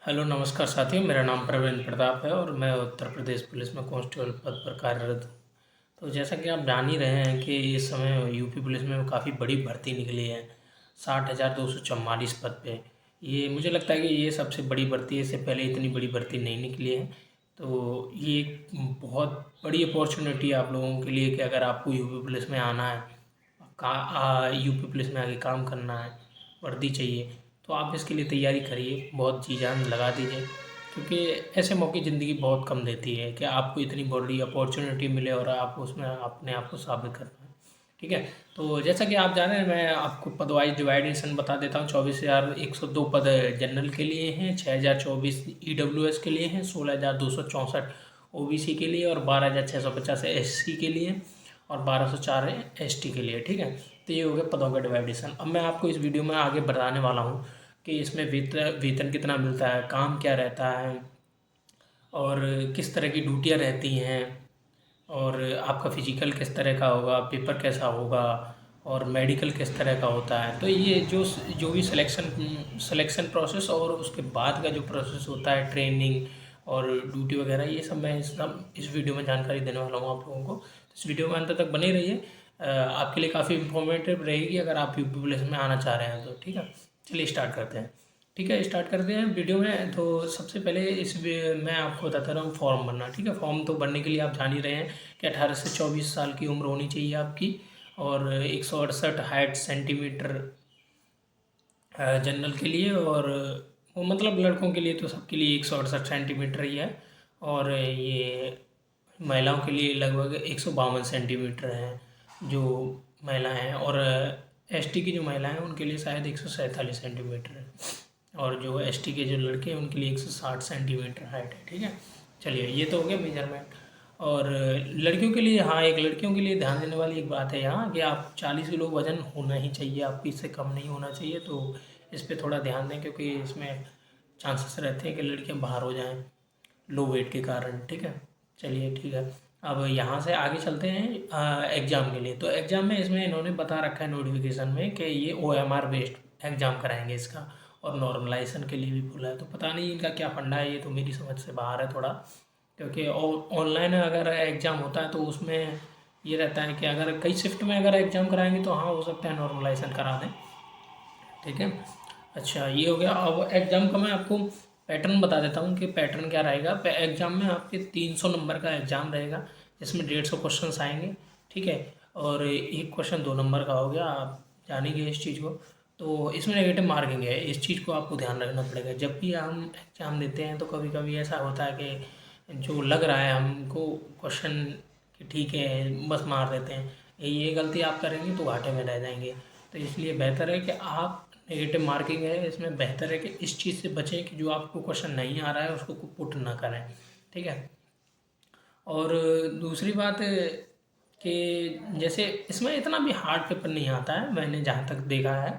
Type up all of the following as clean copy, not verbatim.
Hello नमस्कार साथियों, मेरा नाम प्रवीण प्रताप है और मैं उत्तर प्रदेश पुलिस में कांस्टेबल पद पर कार्यरत हूँ। तो जैसा कि आप जान ही रहे हैं कि इस समय यूपी पुलिस में काफ़ी बड़ी भर्ती निकली है। 60,244 पद पे। ये मुझे लगता है कि ये सबसे बड़ी भर्ती है, इससे पहले इतनी बड़ी भर्ती नहीं निकली है। तो ये एक बहुत बड़ी अपॉर्चुनिटी है आप लोगों के लिए कि अगर आपको यूपी पुलिस में आना है, यूपी पुलिस में आगे काम करना है, वर्दी चाहिए, तो आप इसके लिए तैयारी करिए, बहुत जी जान लगा दीजिए, क्योंकि ऐसे मौके ज़िंदगी बहुत कम देती है कि आपको इतनी बड़ी अपॉर्चुनिटी मिले और आप उसमें अपने आप को साबित कर पाएँ। ठीक है, तो जैसा कि आप जान रहे हैं, मैं आपको पद वाइज डिवाइडेशन बता देता हूँ। 24,102 पद जनरल के लिए हैं, 6,024 ईडब्ल्यूएस के लिए हैं, 16,264 ओबीसी के लिए और 12,650 एससी के लिए और 1,204 है एसटी के लिए। ठीक है, तो ये हो गया पदों का डिवाइडेशन। अब मैं आपको इस वीडियो में आगे बताने वाला हूँ कि इसमें वेतन कितना मिलता है, काम क्या रहता है और किस तरह की ड्यूटियाँ रहती हैं और आपका फिजिकल किस तरह का होगा, पेपर कैसा होगा और मेडिकल किस तरह का होता है। तो ये जो भी सिलेक्शन प्रोसेस और उसके बाद का जो प्रोसेस होता है, ट्रेनिंग और ड्यूटी वगैरह, ये सब मैं इस वीडियो में जानकारी देने वाला हूँ आप लोगों को। तो इस वीडियो में अंत तक बने रहिए। आपके लिए काफ़ी इन्फॉर्मेटिव रहेगी अगर आप यूपी पुलिस में आना चाह रहे हैं तो। ठीक है, चलिए स्टार्ट करते हैं। ठीक है, स्टार्ट करते हैं वीडियो में। तो सबसे पहले मैं आपको बताता रहा हूँ फॉर्म भरना। ठीक है, फॉर्म तो भरने के लिए आप जान ही रहे हैं कि 18 से 24 साल की उम्र होनी चाहिए आपकी और 168 हाइट सेंटीमीटर जनरल के लिए, और वो मतलब लड़कों के लिए तो सबके लिए 168 सेंटीमीटर ही है, और ये महिलाओं के लिए लगभग 152 सेंटीमीटर है जो महिलाएं हैं, और एसटी की जो महिलाएं हैं उनके लिए शायद 147 सेंटीमीटर है, और जो एसटी के जो लड़के हैं उनके लिए 160 सेंटीमीटर हाइट है। ठीक है, चलिए ये तो हो गया मेजरमेंट। और लड़कियों के लिए, हाँ, एक लड़कियों के लिए ध्यान देने वाली एक बात है यहाँ कि आप 40 किलो वजन होना ही चाहिए, आपको इससे कम नहीं होना चाहिए। तो इस पर थोड़ा ध्यान दें क्योंकि इसमें चांसेस रहते हैं कि लड़कियाँ बाहर हो जाएं लो वेट के कारण। ठीक है, चलिए ठीक है। अब यहाँ से आगे चलते हैं एग्ज़ाम के लिए। तो एग्ज़ाम में इसमें इन्होंने बता रखा है नोटिफिकेशन में कि ये OMR बेस्ड एग्ज़ाम कराएंगे इसका, और नॉर्मलाइजेशन के लिए भी बोला है। तो पता नहीं इनका क्या फंडा है, ये तो मेरी समझ से बाहर है थोड़ा, क्योंकि ऑनलाइन अगर एग्ज़ाम होता है तो उसमें ये रहता है कि अगर कई शिफ्ट में अगर एग्ज़ाम कराएंगे तो हाँ, हो सकता है नॉर्मलाइजेशन करा दें। ठीक है, अच्छा ये हो गया। अब एग्ज़ाम का मैं आपको पैटर्न बता देता हूँ कि पैटर्न क्या रहेगा। एग्ज़ाम में आपके 300 नंबर का एग्ज़ाम रहेगा जिसमें 150 क्वेश्चन आएंगे। ठीक है, और एक क्वेश्चन 2 नंबर का हो गया, आप जानेंगे इस चीज़ को। तो इसमें नेगेटिव मार्किंग है, इस चीज़ को आपको ध्यान रखना पड़ेगा। जब भी हम एग्ज़ाम देते हैं तो कभी कभी ऐसा होता है कि जो लग रहा है हमको क्वेश्चन कि ठीक है बस मार देते हैं, ये गलती आप करेंगे तो घाटे में रह जाएंगे। तो इसलिए बेहतर है कि आप, नेगेटिव मार्किंग है इसमें, बेहतर है कि इस चीज़ से बचें कि जो आपको क्वेश्चन नहीं आ रहा है उसको पुट ना करें। ठीक है, और दूसरी बात कि जैसे इसमें इतना भी हार्ड पेपर नहीं आता है मैंने जहाँ तक देखा है,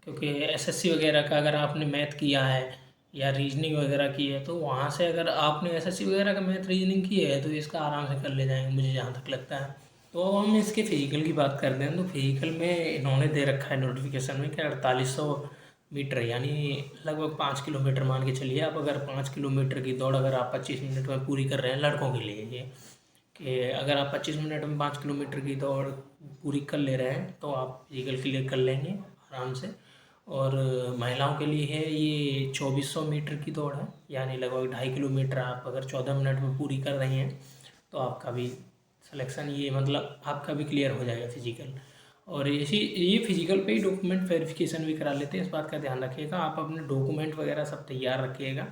क्योंकि एसएससी वगैरह का अगर आपने मैथ किया है या रीजनिंग वगैरह की है तो वहाँ से अगर आपने एसएससी वगैरह का मैथ रीजनिंग की है तो इसका आराम से कर ले जाएंगे मुझे जहाँ तक लगता है। तो अब हम इसके फिजिकल की बात करते हैं। तो फिजिकल में इन्होंने दे रखा है नोटिफिकेशन में कि 4800 मीटर यानी लगभग 5 किलोमीटर मान के चलिए आप। अगर 5 किलोमीटर की दौड़ अगर आप 25 मिनट में पूरी कर रहे हैं, लड़कों के लिए ये कि अगर आप 25 मिनट में 5 किलोमीटर की दौड़ पूरी कर ले रहे हैं तो आप फिजिकल क्लियर कर लेंगे आराम से। और महिलाओं के लिए है ये 2400 मीटर की दौड़ है, यानी लगभग 2.5 किलोमीटर आप अगर 14 मिनट में पूरी कर रही हैं तो आपका भी सिलेक्शन, ये मतलब आपका भी क्लियर हो जाएगा फिजिकल। और ये फिजिकल पे ही डॉक्यूमेंट वेरिफिकेशन भी करा लेते हैं, इस बात का ध्यान रखिएगा। आप अपने डॉक्यूमेंट वगैरह सब तैयार रखिएगा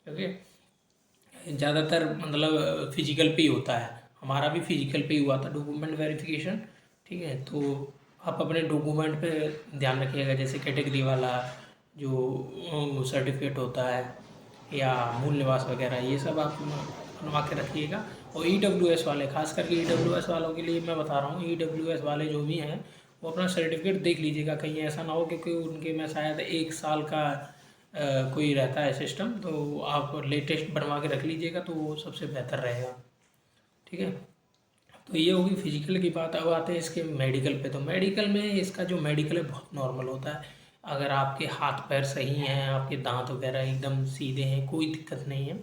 क्योंकि ज़्यादातर मतलब फिजिकल पे ही होता है। हमारा भी फिजिकल पे ही हुआ था डॉक्यूमेंट वेरिफिकेशन। ठीक है, तो आप अपने डॉक्यूमेंट पे ध्यान रखिएगा, जैसे कैटेगरी वाला जो सर्टिफिकेट होता है या मूल निवास वगैरह, ये सब आप बनवा के रखिएगा। और EWS वाले, खास करके EWS वालों के लिए मैं बता रहा हूँ, EWS वाले जो भी हैं वो अपना सर्टिफिकेट देख लीजिएगा, कहीं ऐसा ना हो क्योंकि उनके में शायद 1 साल का कोई रहता है सिस्टम, तो आप लेटेस्ट बनवा के रख लीजिएगा तो वो सबसे बेहतर रहेगा। ठीक है, तो ये होगी फिजिकल की बात। अब आते हैं इसके मेडिकल पे। तो मेडिकल में इसका जो मेडिकल है बहुत नॉर्मल होता है। अगर आपके हाथ पैर सही हैं, आपके दांत वगैरह एकदम सीधे हैं, कोई दिक्कत नहीं है,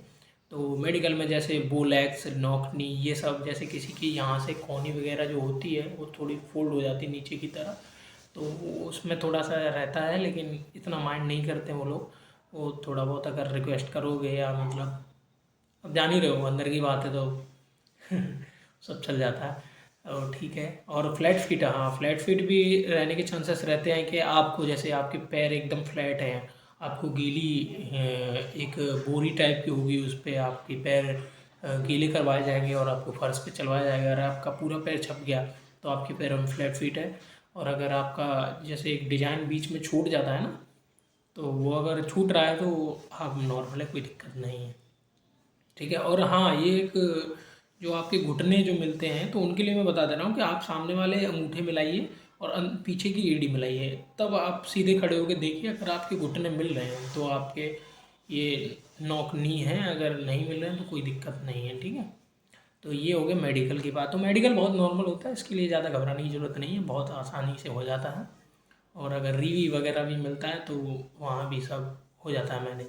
तो मेडिकल में जैसे बोलैक्स, नॉक नी, ये सब जैसे किसी की यहाँ से कोहनी वगैरह जो होती है वो थोड़ी फोल्ड हो जाती है नीचे की तरह, तो उसमें थोड़ा सा रहता है, लेकिन इतना माइंड नहीं करते वो लोग। वो थोड़ा बहुत अगर रिक्वेस्ट करोगे या मतलब अब जान ही रहे हो अंदर की बात है तो सब चल जाता है। और ठीक है। और फ्लैट फीट, हाँ फ्लैट फीट भी रहने के चांसेस रहते हैं कि आपको जैसे आपके पैर एकदम फ्लैट हैं, आपको गीली एक बोरी टाइप की होगी, उस पर आपके पैर गीले करवाए जाएंगे और आपको फर्श पे चलवाया जाएगा। अगर आपका पूरा पैर छप गया तो आपके पैरों में फ्लैट फीट है। और अगर आपका जैसे एक डिजाइन बीच में छूट जाता है ना, तो वो अगर छूट रहा है तो आप नॉर्मल है, कोई दिक्कत नहीं है। ठीक है। और हाँ, ये एक जो आपके घुटने जो मिलते हैं तो उनके लिए मैं बता दे रहा हूँ कि आप सामने वाले अंगूठे मिलाइए और पीछे की एड़ी मिलाइए, तब आप सीधे खड़े होकर देखिए, अगर आपके घुटने मिल रहे हैं तो आपके ये नॉक नी है, अगर नहीं मिल रहे हैं तो कोई दिक्कत नहीं है। ठीक है। तो ये हो गया मेडिकल की बात। तो मेडिकल बहुत नॉर्मल होता है, इसके लिए ज़्यादा घबराने की ज़रूरत नहीं है, बहुत आसानी से हो जाता है। और अगर रीवी वगैरह भी मिलता है तो वहाँ भी सब हो जाता है मैनेज।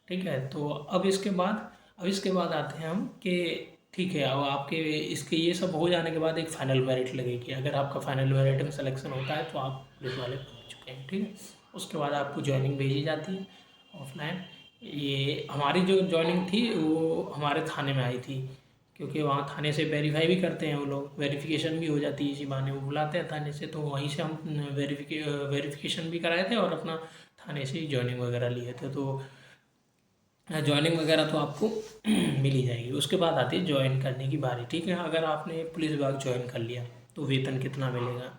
ठीक है। तो अब इसके बाद आते हैं हम कि ठीक है, अब आपके इसके ये सब हो जाने के बाद एक फ़ाइनल मेरिट लगेगी। अगर आपका फ़ाइनल मेरिट में सिलेक्शन होता है तो आप पुलिस वाले बन चुके हैं। ठीक है। उसके बाद आपको जॉइनिंग भेजी जाती है ऑफलाइन। ये हमारी जो जॉइनिंग थी वो हमारे थाने में आई थी, क्योंकि वहाँ थाने से वेरीफाई भी करते हैं वो लोग, वेरिफिकेशन भी हो जाती है, इसी बहाने वो बुलाते हैं थाने से, तो वहीं से हम वेरिफिकेशन भी कराए थे और अपना थाने से जॉइनिंग वगैरह लिए थे। तो जॉइनिंग वगैरह तो आपको मिल ही जाएगी। उसके बाद आती है ज्वाइन करने की बारी। ठीक है। अगर आपने पुलिस विभाग ज्वाइन कर लिया तो वेतन कितना मिलेगा,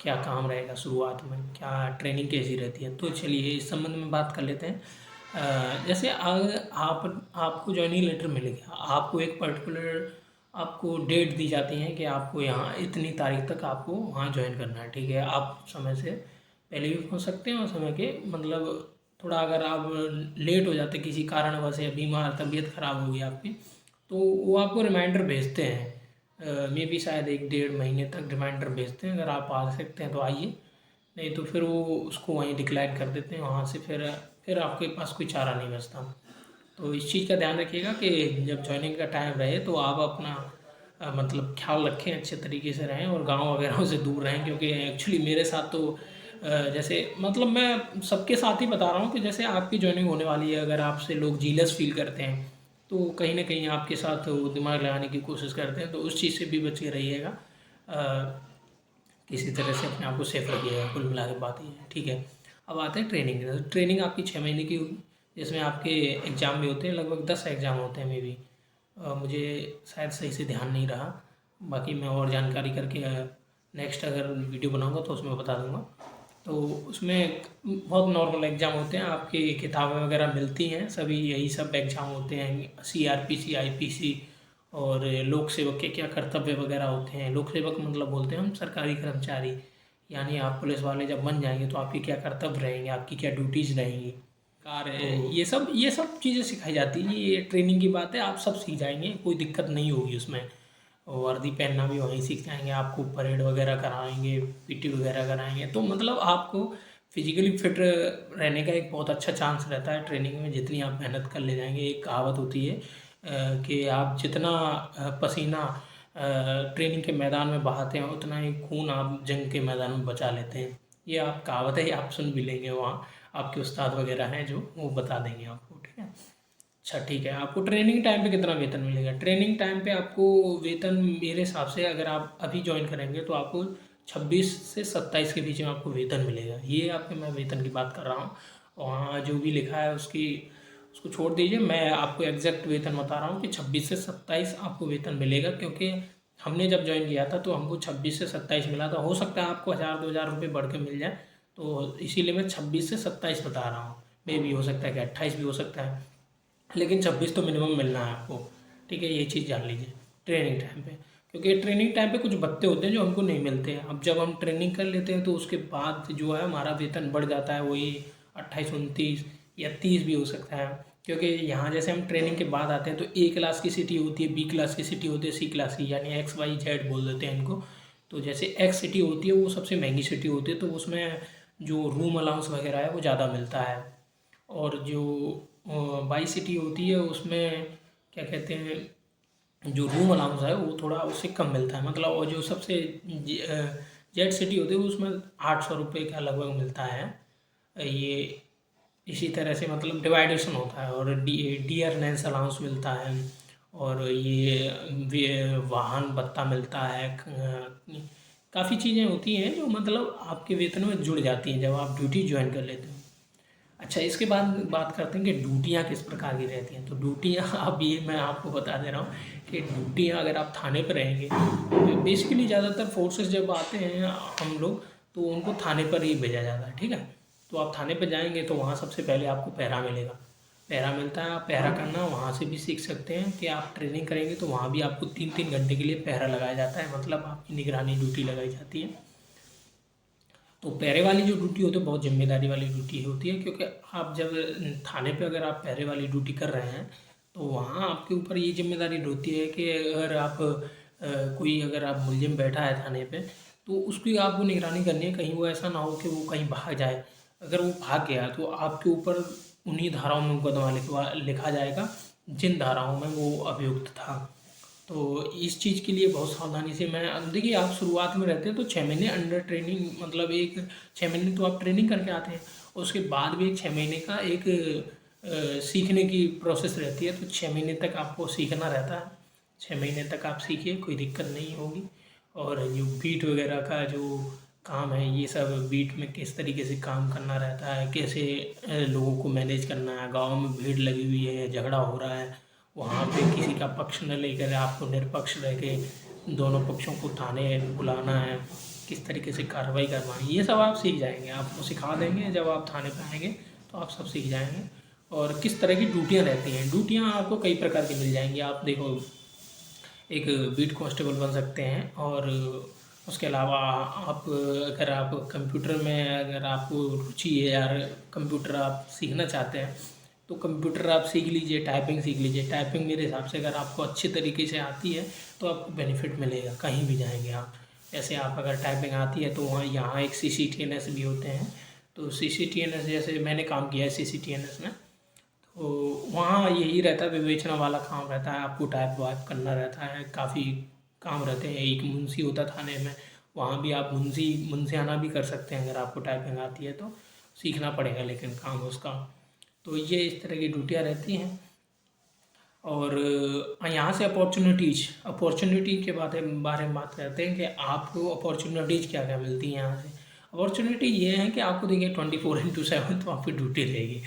क्या काम रहेगा शुरुआत में, क्या ट्रेनिंग कैसी रहती है, तो चलिए इस संबंध में बात कर लेते हैं। जैसे अगर आपको ज्वाइनिंग लेटर मिल गया, आपको एक पर्टिकुलर आपको डेट दी जाती है कि आपको यहाँ इतनी तारीख तक आपको वहाँ ज्वाइन करना है। ठीक है। आप समय से पहले भी पहुँच सकते हैं और समय के मतलब थोड़ा अगर आप लेट हो जाते किसी कारणवश या बीमार तबीयत ख़राब हो गई आपकी, तो वो आपको रिमाइंडर भेजते हैं। मे बी शायद 1 डेढ़ महीने तक रिमाइंडर भेजते हैं, अगर आप आ सकते हैं तो आइए, नहीं तो फिर वो उसको वहीं डिक्लाइन कर देते हैं वहाँ से। फिर आपके पास कोई चारा नहीं बचता। तो इस चीज़ का ध्यान रखिएगा कि जब ज्वाइनिंग का टाइम रहे तो आप अपना मतलब ख्याल रखें, अच्छे तरीके से रहें और गाँव वगैरह से दूर रहें, क्योंकि एक्चुअली मेरे साथ तो जैसे मतलब मैं सबके साथ ही बता रहा हूँ कि जैसे आपकी ज्वाइनिंग होने वाली है, अगर आपसे लोग जीलस फील करते हैं तो कहीं ना कहीं आपके साथ वो दिमाग लगाने की कोशिश करते हैं, तो उस चीज़ से भी बच के रहिएगा। किसी तरह से अपने आप को सेफ रखिएगा, कुल मिला के बात ये है। ठीक है। अब आते हैं ट्रेनिंग। ट्रेनिंग आपकी 6 महीने की होगी, जिसमें आपके एग्ज़ाम भी होते हैं, लगभग 10 एग्ज़ाम होते हैं मे बी। मुझे शायद सही से ध्यान नहीं रहा, बाकी मैं और जानकारी करके नेक्स्ट अगर वीडियो बनाऊंगा तो उसमें बता दूंगा। तो उसमें बहुत नॉर्मल एग्ज़ाम होते हैं, आपकी किताबें वगैरह मिलती हैं, सभी यही सब एग्ज़ाम होते हैं। CRPC, IPC और लोक सेवक के क्या कर्तव्य वगैरह होते हैं। लोक सेवक मतलब बोलते हैं हम सरकारी कर्मचारी, यानी आप पुलिस वाले जब बन जाएंगे तो आपके क्या कर्तव्य रहेंगे, आपकी क्या ड्यूटीज़ रहेंगी, कार्य, ये सब चीज़ें सिखाई जाती हैं। ये ट्रेनिंग की बात है, आप सब सीख जाएंगे, कोई दिक्कत नहीं होगी उसमें। वर्दी पहनना भी वहीं सीख जाएंगे, आपको परेड वगैरह कराएंगे, PT वगैरह कराएंगे, तो मतलब आपको फिजिकली फिट रहने का एक बहुत अच्छा चांस रहता है ट्रेनिंग में, जितनी आप मेहनत कर ले जाएंगे। एक कहावत होती है कि आप जितना पसीना ट्रेनिंग के मैदान में बहाते हैं उतना ही खून आप जंग के मैदान में बचा लेते हैं। ये आप कहावत है, आप सुन भी लेंगे, वहाँ आपके उस्ताद वगैरह हैं जो वो बता देंगे आपको। ठीक है। अच्छा ठीक है। आपको ट्रेनिंग टाइम पे कितना वेतन मिलेगा? ट्रेनिंग टाइम पे आपको वेतन मेरे हिसाब से अगर आप अभी ज्वाइन करेंगे तो आपको 26 से 27 के बीच में आपको वेतन मिलेगा। ये आपके मैं वेतन की बात कर रहा हूँ, वहाँ जो भी लिखा है उसको छोड़ दीजिए, मैं आपको एग्जैक्ट वेतन बता रहा हूँ कि 26 से 27 आपको वेतन मिलेगा। क्योंकि हमने जब ज्वाइन किया था तो हमको 26 से 27 मिला था, हो सकता है आपको 1000-2000 रुपये बढ़ के मिल जाए, तो इसीलिए मैं 26 से 27 बता रहा हूँ। मे भी हो सकता है कि 28 भी हो सकता है, लेकिन 26 तो मिनिमम मिलना है आपको। ठीक है। ये चीज़ जान लीजिए ट्रेनिंग टाइम पे, क्योंकि ट्रेनिंग टाइम पे कुछ भत्ते होते हैं जो हमको नहीं मिलते हैं। अब जब हम ट्रेनिंग कर लेते हैं तो उसके बाद जो है हमारा वेतन बढ़ जाता है, वही 28-29 या 30 भी हो सकता है। क्योंकि यहाँ जैसे हम ट्रेनिंग के बाद आते हैं तो A क्लास की सिटी होती है, B क्लास की सिटी होती है, C क्लास की, यानी XYZ बोल देते हैं इनको। तो जैसे X सिटी होती है वो सबसे महंगी सिटी होती है, तो उसमें जो रूम अलाउंस वगैरह है वो ज़्यादा मिलता है। और जो बाई सिटी होती है उसमें क्या कहते हैं, जो रूम अलाउंस है वो थोड़ा उससे कम मिलता है, मतलब। और जो सबसे जेड सिटी होती है उसमें 800 रुपये का लगभग मिलता है। ये इसी तरह से मतलब डिवाइडेशन होता है। और डियरनेस अलाउंस मिलता है, और ये वाहन भत्ता मिलता है। काफ़ी चीज़ें होती हैं जो मतलब आपके वेतन में जुड़ जाती हैं जब आप ड्यूटी ज्वाइन कर लेते हो। अच्छा, इसके बाद बात करते हैं कि ड्यूटियाँ किस प्रकार की रहती हैं। तो ड्यूटियाँ अब ये मैं आपको बता दे रहा हूँ कि ड्यूटियाँ अगर आप थाने पर रहेंगे, तो बेसिकली ज़्यादातर फोर्सेस जब आते हैं हम लोग, तो उनको थाने पर ही भेजा जाता है, ठीक है। तो आप थाने पर जाएंगे तो वहाँ सबसे पहले आपको पहरा मिलेगा। पहरा मिलता है, आप पहरा करना वहाँ से भी सीख सकते हैं कि आप ट्रेनिंग करेंगे तो वहाँ भी आपको 3-3 घंटे के लिए पहरा लगाया जाता है, मतलब आपकी निगरानी ड्यूटी लगाई जाती है। तो पहरे वाली जो ड्यूटी होती है बहुत जिम्मेदारी वाली ड्यूटी होती है, क्योंकि आप जब थाने पे अगर आप पहरे वाली ड्यूटी कर रहे हैं तो वहाँ आपके ऊपर ये जिम्मेदारी होती है कि अगर आप कोई अगर आप मुलजिम बैठा है थाने पे, तो उसकी आपको निगरानी करनी है, कहीं वो ऐसा ना हो कि वो कहीं भाग जाए। अगर वो भाग गया तो आपके ऊपर उन्हीं धाराओं में मुकदमा लिखा जाएगा जिन धाराओं में वो अभियुक्त था। तो इस चीज़ के लिए बहुत सावधानी से मैं देखिए, आप शुरुआत में रहते हैं तो 6 महीने अंडर ट्रेनिंग, मतलब एक 6 महीने तो आप ट्रेनिंग करके आते हैं, उसके बाद भी एक 6 महीने का एक सीखने की प्रोसेस रहती है। तो 6 महीने तक आपको सीखना रहता है। 6 महीने तक आप सीखिए, कोई दिक्कत नहीं होगी। और जो बीट वगैरह का जो काम है, ये सब बीट में किस तरीके से काम करना रहता है, कैसे लोगों को मैनेज करना है, गाँव में भीड़ लगी हुई है, झगड़ा हो रहा है, वहाँ पे किसी का पक्ष न लेकर आपको निष्पक्ष रह के दोनों पक्षों को थाने बुलाना है, किस तरीके से कार्रवाई करवानी है, ये सब आप सीख जाएंगे। आपको सिखा देंगे, जब आप थाने पे आएंगे तो आप सब सीख जाएंगे। और किस तरह की ड्यूटियाँ रहती हैं, ड्यूटियाँ आपको कई प्रकार की मिल जाएंगी। आप देखो, एक बीट कांस्टेबल बन सकते हैं, और उसके अलावा आप अगर आप कंप्यूटर में अगर आपको रुचि है यार, कंप्यूटर आप सीखना चाहते हैं तो कंप्यूटर आप सीख लीजिए, टाइपिंग सीख लीजिए। टाइपिंग मेरे हिसाब से अगर आपको अच्छे तरीके से आती है तो आपको बेनिफिट मिलेगा, कहीं भी जाएंगे आप। जैसे आप अगर टाइपिंग आती है तो वहाँ यहाँ एक CCTNS भी होते हैं। तो CCTNS जैसे मैंने काम किया है CCTNS में, तो वहाँ यही रहता है, विवेचना वाला काम रहता है, आपको टाइप वाइप करना रहता है, काफ़ी काम रहते हैं। एक मुंशी होता थाने में, वहाँ भी आप मुंशियाना भी कर सकते हैं अगर आपको टाइपिंग आती है तो। सीखना पड़ेगा लेकिन काम उसका। तो ये इस तरह की ड्यूटियाँ रहती हैं। और यहाँ से अपॉर्चुनिटीज़ के बारे में बात करते हैं कि आपको अपॉर्चुनिटीज़ क्या क्या मिलती हैं यहाँ से। अपॉर्चुनिटी ये है कि आपको देखिए 24/7 तो आपकी ड्यूटी रहेगी।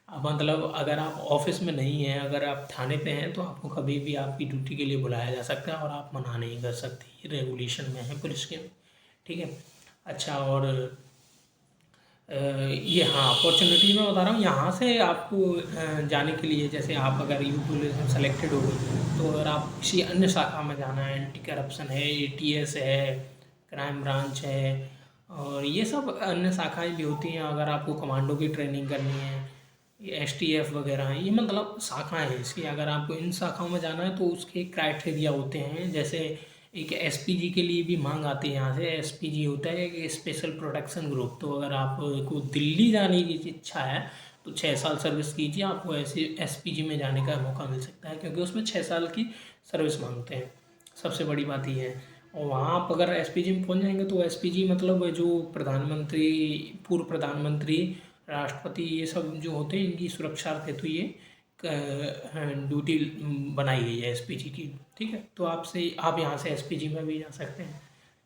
अब मतलब अगर आप ऑफिस में नहीं हैं, अगर आप थाने पे हैं, तो आपको कभी भी आपकी ड्यूटी के लिए बुलाया जा सकता है और आप मना नहीं कर सकते, ये रेगुलेशन में है पुलिस के, ठीक है। अच्छा, और ये हाँ, अपॉर्चुनिटी मैं बता रहा हूँ यहाँ से आपको जाने के लिए। जैसे आप अगर यू पुलिस में सेलेक्टेड हो गए, तो अगर आप किसी अन्य शाखा में जाना है, एंटी करप्शन है, ATS है, क्राइम ब्रांच है, और ये सब अन्य शाखाएं भी होती हैं। अगर आपको कमांडो की ट्रेनिंग करनी है, ये STF वगैरह हैं, ये मतलब शाखाएं हैं इसकी। अगर आपको इन शाखाओं में जाना है तो उसके क्राइटेरिया होते हैं। जैसे एक SPG के लिए भी मांग आती है यहाँ से। SPG होता है एक स्पेशल प्रोटेक्शन ग्रुप। तो अगर आपको दिल्ली जाने की इच्छा है तो 6 साल सर्विस कीजिए, आपको ऐसे SPG में जाने का मौका मिल सकता है, क्योंकि उसमें 6 साल की सर्विस मांगते हैं। सबसे बड़ी बात ये है। और वहाँ आप अगर SPG में पहुँच जाएंगे तो SPG मतलब जो प्रधानमंत्री, पूर्व प्रधानमंत्री, राष्ट्रपति, ये सब जो होते हैं, इनकी सुरक्षा हेतु ये ड्यूटी बनाई गई है SPG की, ठीक है। तो आप यहाँ से SPG में भी जा सकते हैं,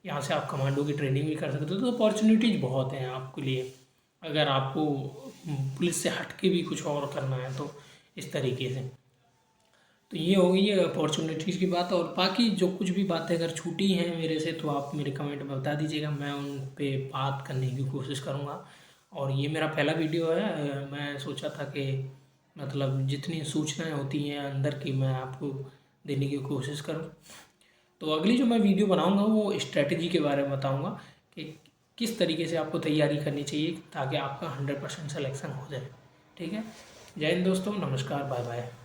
यहाँ से आप कमांडो की ट्रेनिंग भी कर सकते हो। तो अपॉर्चुनिटीज़ बहुत हैं आपके लिए, अगर आपको पुलिस से हट के भी कुछ और करना है तो इस तरीके से। तो ये हो गई है अपॉर्चुनिटीज़ की बात। और बाकी जो कुछ भी बातें अगर छूटी हैं मेरे से तो आप मेरे कमेंट में बता दीजिएगा, मैं उन पे बात करने की कोशिश करूँगा। और ये मेरा पहला वीडियो है, मैं सोचा था कि मतलब जितनी सूचनाएं होती हैं अंदर की मैं आपको देने की कोशिश करूँ। तो अगली जो मैं वीडियो बनाऊँगा वो स्ट्रेटजी के बारे में बताऊँगा कि किस तरीके से आपको तैयारी करनी चाहिए ताकि आपका 100% सिलेक्शन हो जाए, ठीक है। जय हिंद दोस्तों, नमस्कार, बाय बाय।